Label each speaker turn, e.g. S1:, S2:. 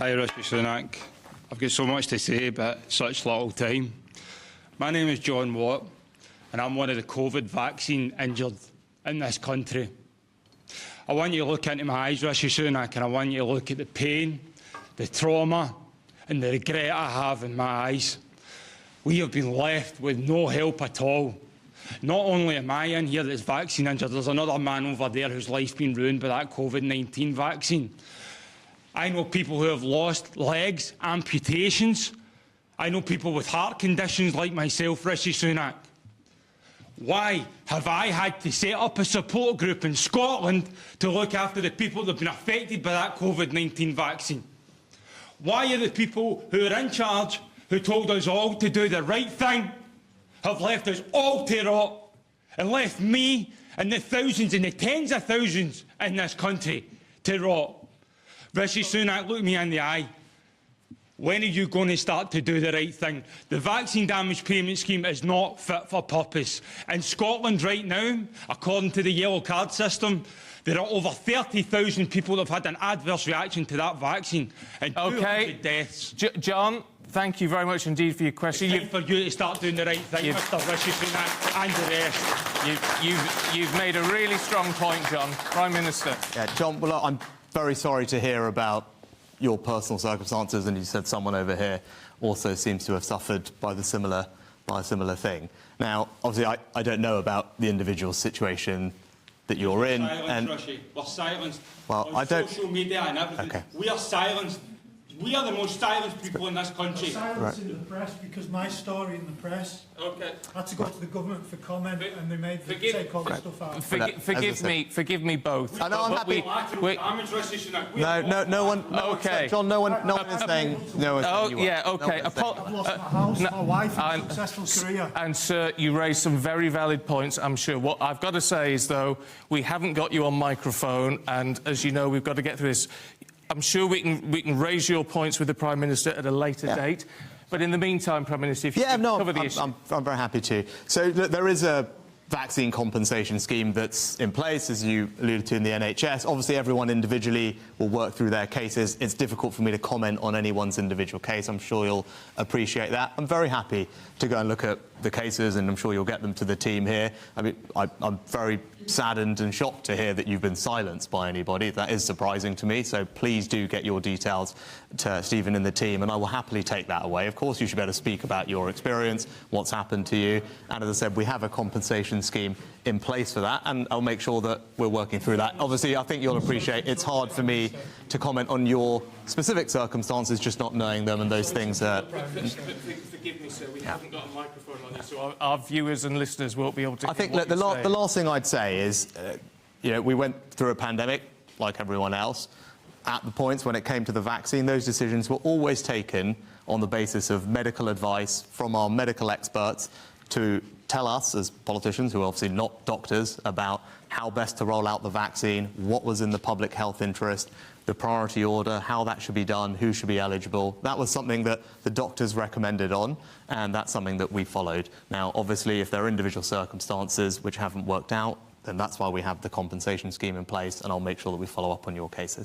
S1: Hi, Rishi Sunak. I've got so much to say, but such little time. My name is John Watt, and I'm one of the COVID vaccine injured in this country. I want you to look into my eyes, Rishi Sunak, and I want you to look at the pain, the trauma, and the regret I have in my eyes. We have been left with no help at all. Not only am I in here that's vaccine injured, there's another man over there whose life's been ruined by that COVID-19 vaccine. I know people who have lost legs, amputations. I know people with heart conditions like myself, Rishi Sunak. Why have I had to set up a support group in Scotland to look after the people that have been affected by that COVID-19 vaccine? Why are the people who are in charge, who told us all to do the right thing, have left us all to rot and left me and the thousands and the tens of thousands in this country to rot? Rishi Sunak, look me in the eye. When are you going to start to do the right thing? The vaccine damage payment scheme is not fit for purpose. In Scotland right now, according to the yellow card system, there are over 30,000 people that have had an adverse reaction to that vaccine and 200 deaths.
S2: John, thank you very much indeed for your question.
S1: It's time for you to start doing the right thing, Mr. Rishi Sunak, and the rest.
S2: You've made a really strong point, John. Prime Minister.
S3: Yeah, John, well, I'm very sorry to hear about your personal circumstances, and you said someone over here also seems to have suffered by a similar thing. Now, obviously, I don't know about the individual situation that you're in.
S1: We're silenced.
S3: Well,
S1: on social media and everything. Okay. We are silenced. We are the most silenced people in this country.
S4: Silence in the press because my story in the press had to go to the government for comment, and they made them take all the stuff out.
S2: Forgive me both.
S3: I know, I'm happy. No one.
S2: Okay.
S3: John, no one is saying.
S2: Yeah. Okay.
S4: I've lost my house, my wife, and a successful career.
S2: And sir, you raised some very valid points, I'm sure. What I've got to say is, though, we haven't got you on microphone, and as you know, we've got to get through this. I'm sure we can raise your points with the Prime Minister at a later date. But in the meantime, Prime Minister, if you could cover the issue.
S3: I'm very happy to. So there is a vaccine compensation scheme that's in place, as you alluded to, in the NHS. Obviously, everyone individually will work through their cases. It's difficult for me to comment on anyone's individual case. I'm sure you'll appreciate that. I'm very happy to go and look at the cases, and I'm sure you'll get them to the team here. I mean, I'm very saddened and shocked to hear that you've been silenced by anybody. That is surprising to me, so please do get your details to Stephen and the team, and I will happily take that away. Of course, you should be able to speak about your experience, what's happened to you, and as I said, we have a compensation scheme in place for that, and I'll make sure that we're working through that. Obviously, I think you'll appreciate it's hard for me to comment on your specific circumstances, just not knowing them, and those things are...
S2: Forgive me, sir, we haven't got a microphone on this, so our viewers and listeners won't be able to...
S3: I think the last thing I'd say is, you know, we went through a pandemic, like everyone else. At the points when it came to the vaccine, those decisions were always taken on the basis of medical advice from our medical experts to tell us, as politicians, who are obviously not doctors, about how best to roll out the vaccine, what was in the public health interest, the priority order, how that should be done, who should be eligible. That was something that the doctors recommended on, and that's something that we followed. Now, obviously, if there are individual circumstances which haven't worked out, then that's why we have the compensation scheme in place, and I'll make sure that we follow up on your cases.